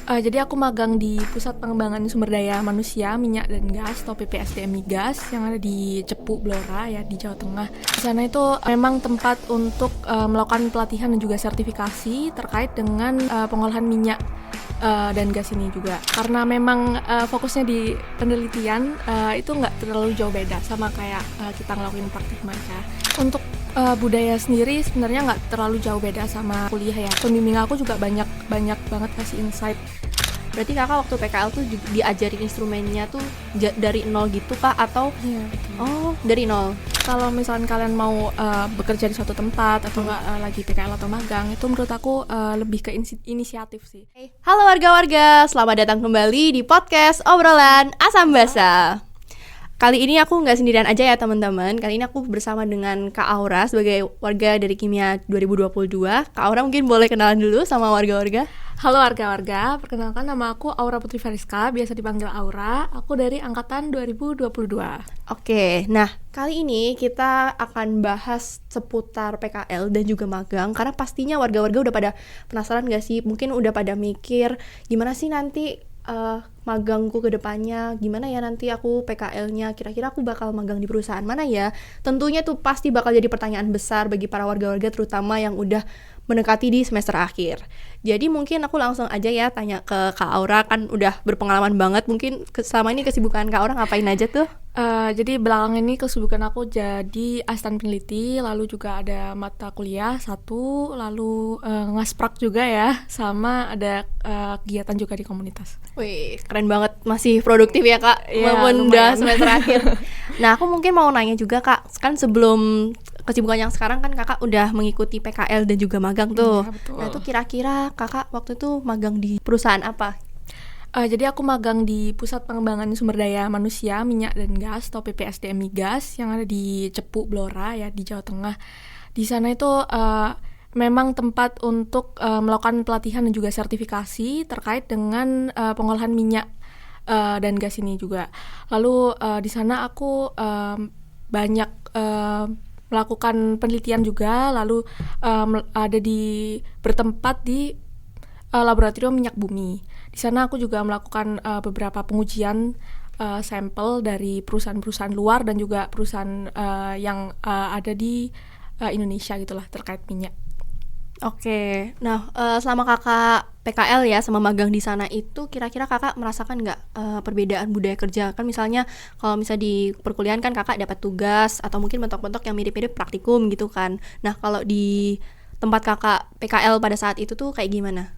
Jadi aku magang di Pusat Pengembangan Sumber Daya Manusia Minyak dan Gas atau PPSDM Migas yang ada di Cepu, Blora ya, di Jawa Tengah. Di sana itu memang tempat untuk melakukan pelatihan dan juga sertifikasi terkait dengan pengolahan minyak dan gas ini juga. Karena memang fokusnya di penelitian, itu nggak terlalu jauh beda sama kayak kita ngelakuin praktik maca. Untuk budaya sendiri sebenarnya nggak terlalu jauh beda sama kuliah ya. Pembimbing aku juga banyak banget kasih insight. Berarti kakak waktu PKL tuh diajarin instrumennya tuh dari nol gitu kak atau? Iya, betul. Oh, dari nol. Kalau misalnya kalian mau bekerja di suatu tempat atau nggak lagi PKL atau magang, itu menurut aku lebih ke inisiatif sih. Halo warga-warga, selamat datang kembali di podcast obrolan Asam Basa. Kali ini aku nggak sendirian aja ya teman-teman. Kali ini aku bersama dengan Kak Aura sebagai warga dari Kimia 2022. Kak Aura mungkin boleh kenalan dulu sama warga-warga. Halo warga-warga, perkenalkan nama aku Aura Putri Fariska, biasa dipanggil Aura. Aku dari angkatan 2022. Oke, nah kali ini kita akan bahas seputar PKL dan juga magang. Karena pastinya warga-warga udah pada penasaran gak sih? Mungkin udah pada mikir gimana sih nanti magangku ke depannya, gimana ya nanti aku PKL-nya, kira-kira aku bakal magang di perusahaan mana ya? Tentunya tuh pasti bakal jadi pertanyaan besar bagi para warga-warga terutama yang udah mendekati di semester akhir. Jadi mungkin aku langsung aja ya tanya ke Kak Aura, kan udah berpengalaman banget. Mungkin selama ini kesibukan Kak Aura ngapain aja tuh? Jadi belakang ini kesibukan aku jadi asisten peneliti, lalu juga ada mata kuliah satu, lalu ngasprak juga ya, sama ada kegiatan juga di komunitas. Wih, keren banget, masih produktif ya Kak, walaupun udah semester akhir. Nah aku mungkin mau nanya juga Kak, kan sebelum kesibukan yang sekarang kan kakak udah mengikuti PKL dan juga magang tuh. Ya, betul. Nah itu kira-kira kakak waktu itu magang di perusahaan apa? Jadi aku magang di Pusat Pengembangan Sumber Daya Manusia Minyak dan Gas atau PPSDM Migas yang ada di Cepu, Blora ya, di Jawa Tengah. Di sana itu memang tempat untuk melakukan pelatihan dan juga sertifikasi terkait dengan pengolahan minyak dan gas ini juga. Lalu di sana aku banyak melakukan penelitian juga, lalu ada bertempat di laboratorium minyak bumi. Di sana aku juga melakukan beberapa pengujian sampel dari perusahaan-perusahaan luar dan juga perusahaan yang ada di Indonesia gitulah terkait minyak. Oke, nah selama kakak PKL ya sama magang di sana itu kira-kira kakak merasakan nggak perbedaan budaya kerja? Kan misalnya kalau misalnya di perkuliahan kan kakak dapat tugas atau mungkin bentuk-bentuk yang mirip-mirip praktikum gitu kan. Nah kalau di tempat kakak PKL pada saat itu tuh kayak gimana?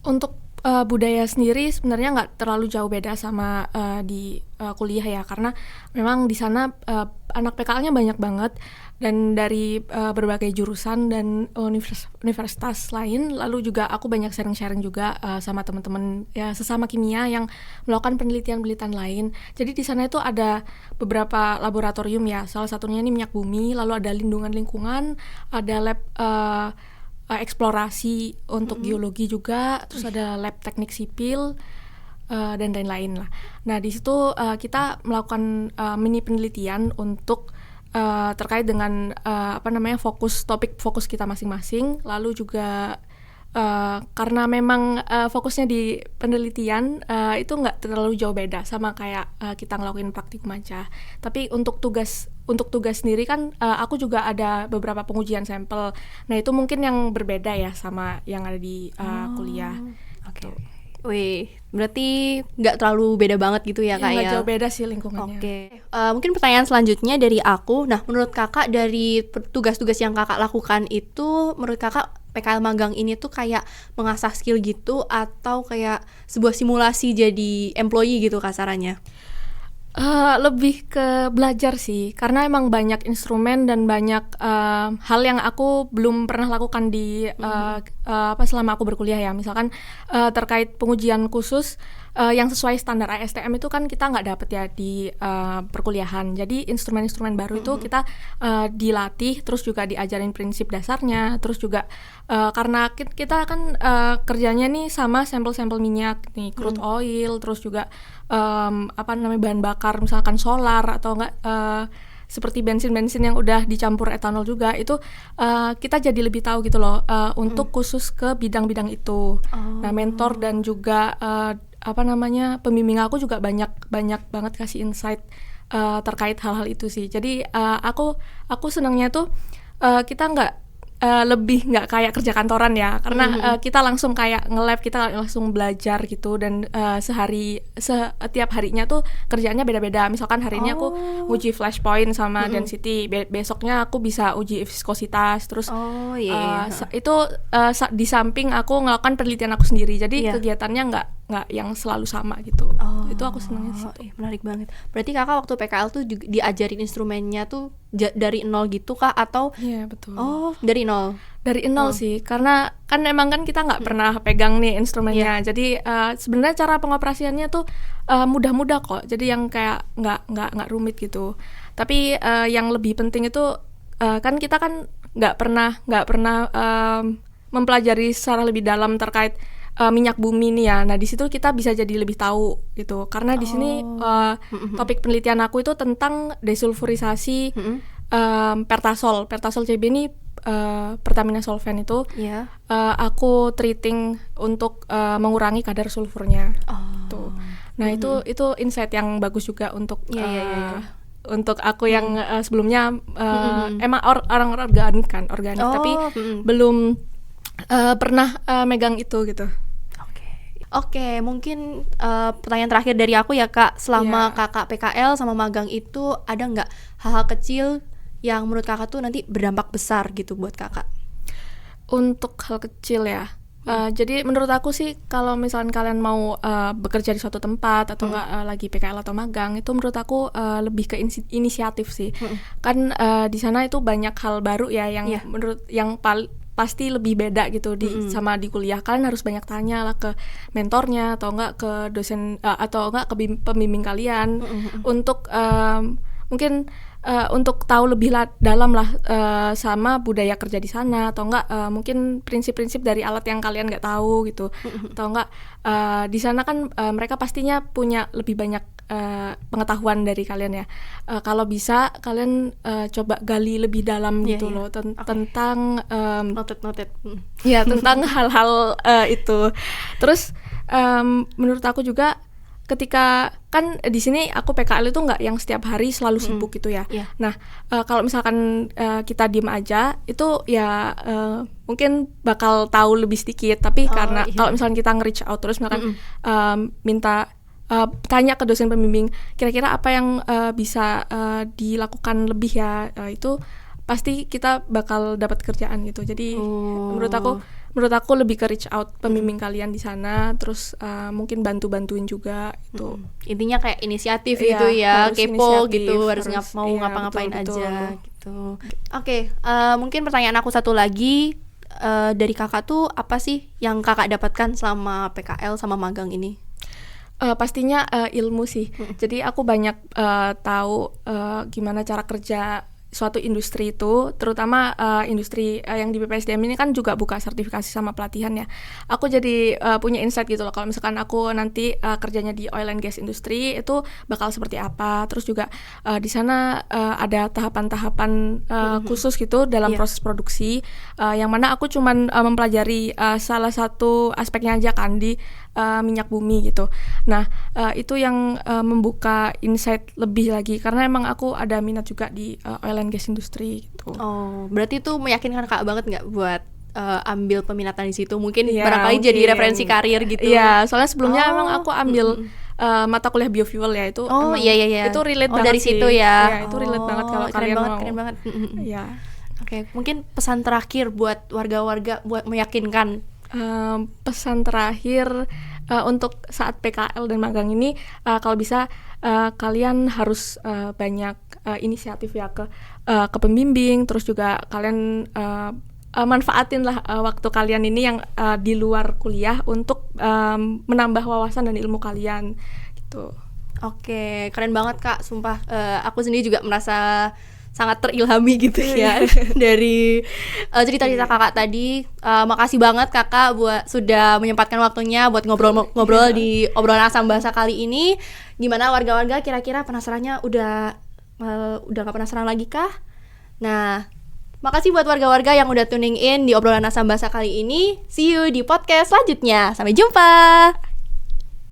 Untuk budaya sendiri sebenarnya nggak terlalu jauh beda sama di kuliah ya, karena memang di sana anak PKL-nya banyak banget dan dari berbagai jurusan dan universitas lain. Lalu juga aku banyak sharing-sharing juga sama teman-teman ya sesama kimia yang melakukan penelitian-penelitian lain. Jadi di sana itu ada beberapa laboratorium ya, salah satunya ini minyak bumi, lalu ada lindungan lingkungan, ada lab eksplorasi untuk geologi juga, terus ada lab teknik sipil dan lain-lain lah. Nah di situ kita melakukan mini penelitian untuk terkait dengan topik fokus kita masing-masing. Lalu juga karena memang fokusnya di penelitian, itu nggak terlalu jauh beda sama kayak kita ngelakuin praktikum aja. Tapi untuk tugas sendiri kan aku juga ada beberapa pengujian sampel. Nah itu mungkin yang berbeda ya sama yang ada di kuliah. Oke. Wih, berarti nggak terlalu beda banget gitu ya kak ya? Nggak jauh beda sih lingkungannya. Oke. Mungkin pertanyaan selanjutnya dari aku. Nah menurut kakak dari tugas-tugas yang kakak lakukan itu, menurut kakak PKL magang ini tuh kayak mengasah skill gitu atau kayak sebuah simulasi jadi employee gitu kasarannya? Lebih ke belajar sih, karena emang banyak instrumen dan banyak hal yang aku belum pernah lakukan di selama aku berkuliah ya. Misalkan terkait pengujian khusus yang sesuai standar ASTM itu kan kita nggak dapet ya di perkuliahan. Jadi instrumen-instrumen baru itu kita dilatih, terus juga diajarin prinsip dasarnya, terus juga karena kita kan kerjanya nih sama sampel-sampel minyak nih, crude oil, terus juga bahan bakar misalkan solar atau enggak seperti bensin-bensin yang udah dicampur etanol juga, itu kita jadi lebih tahu gitu loh untuk khusus ke bidang-bidang itu. Nah, mentor dan juga pembimbing aku juga banyak banget kasih insight terkait hal-hal itu sih. Jadi aku senangnya tuh kita lebih nggak kayak kerja kantoran ya, karena kita langsung kayak nge-lab, kita langsung belajar gitu, dan setiap harinya tuh kerjaannya beda-beda. Misalkan hari ini aku uji flashpoint sama density, besoknya aku bisa uji viskositas, terus itu di samping aku ngelakukan penelitian aku sendiri, jadi kegiatannya nggak yang selalu sama gitu. Itu aku senangnya sih. Menarik banget. Berarti kakak waktu PKL tuh juga diajarin instrumennya tuh dari nol gitu kak, atau? Iya, betul. Dari nol. Dari nol sih, karena kan emang kan kita nggak pernah pegang nih instrumennya. Jadi sebenarnya cara pengoperasiannya tuh mudah-mudah kok. Jadi yang kayak nggak rumit gitu. Tapi yang lebih penting itu kan kita kan nggak pernah mempelajari secara lebih dalam terkait minyak bumi nih ya. Nah, di situ kita bisa jadi lebih tahu gitu. Karena di sini topik penelitian aku itu tentang desulfurisasi pertasol. Pertasol CB ini Pertamina Solvent itu. Aku treating untuk mengurangi kadar sulfurnya. Tuh. Nah, itu insight yang bagus juga untuk untuk aku yang sebelumnya emang orang organik tapi belum pernah megang itu gitu. Oke, mungkin pertanyaan terakhir dari aku ya kak, selama kakak PKL sama magang itu ada nggak hal-hal kecil yang menurut kakak tuh nanti berdampak besar gitu buat kakak? Untuk hal kecil ya, jadi menurut aku sih kalau misalkan kalian mau bekerja di suatu tempat atau nggak lagi PKL atau magang, itu menurut aku lebih ke inisiatif sih. Kan di sana itu banyak hal baru ya yang menurut yang pasti lebih beda gitu sama di kuliah. Kalian harus banyak tanya lah ke mentornya atau enggak ke dosen atau enggak ke pembimbing kalian untuk mungkin untuk tahu lebih dalam lah sama budaya kerja di sana, atau enggak mungkin prinsip-prinsip dari alat yang kalian nggak tahu gitu, atau enggak di sana kan mereka pastinya punya lebih banyak pengetahuan dari kalian ya. Kalau bisa kalian coba gali lebih dalam gitu loh tentang noted. Ya, tentang hal-hal itu. Terus menurut aku juga ketika kan di sini aku PKL itu nggak yang setiap hari selalu sibuk gitu ya. Nah, kalau misalkan kita diem aja itu ya mungkin bakal tahu lebih sedikit. Tapi karena kalau misalkan kita nge-reach out terus misalkan minta tanya ke dosen pembimbing kira-kira apa yang bisa dilakukan lebih ya, itu pasti kita bakal dapat kerjaan gitu. Jadi menurut aku lebih ke reach out pembimbing kalian di sana, terus mungkin bantuin juga itu. Intinya kayak inisiatif gitu ya, kepo gitu, harus mau ngapa-ngapain betul. aja gitu. Oke, mungkin pertanyaan aku satu lagi, dari kakak tuh apa sih yang kakak dapatkan selama PKL sama magang ini? Pastinya ilmu sih. Jadi aku banyak tahu gimana cara kerja suatu industri itu, terutama industri yang di BPSDM ini kan juga buka sertifikasi sama pelatihan ya. Aku jadi punya insight gitu loh, kalau misalkan aku nanti kerjanya di oil and gas industry itu bakal seperti apa. Terus juga di sana ada tahapan-tahapan khusus gitu dalam proses produksi, yang mana aku cuman mempelajari salah satu aspeknya aja kan di minyak bumi gitu. Nah, itu yang membuka insight lebih lagi, karena emang aku ada minat juga di oil and gas industry gitu. Berarti itu meyakinkan kakak banget nggak buat ambil peminatan di situ? Mungkin barangkali jadi referensi karir gitu. Iya, soalnya sebelumnya emang aku ambil mata kuliah biofuel ya, itu itu relate banget dari sih. Situ ya. Iya, itu relate banget kalau kalian mau. Keren banget. Iya. Oke, mungkin pesan terakhir buat warga-warga buat meyakinkan. Pesan terakhir untuk saat PKL dan magang ini, kalau bisa kalian harus banyak inisiatif ya ke pembimbing, terus juga kalian manfaatin lah waktu kalian ini yang di luar kuliah untuk menambah wawasan dan ilmu kalian gitu. Oke, keren banget kak, sumpah. Aku sendiri juga merasa sangat terilhami gitu ya dari cerita-cerita kakak tadi. Makasih banget kakak buat sudah menyempatkan waktunya buat ngobrol di obrolan Asam Bahasa kali ini. Gimana warga-warga, kira-kira penasarannya udah Udah gak penasaran lagi kah? Nah, makasih buat warga-warga yang udah tuning in di obrolan Asam Basa kali ini. See you di podcast selanjutnya. Sampai jumpa.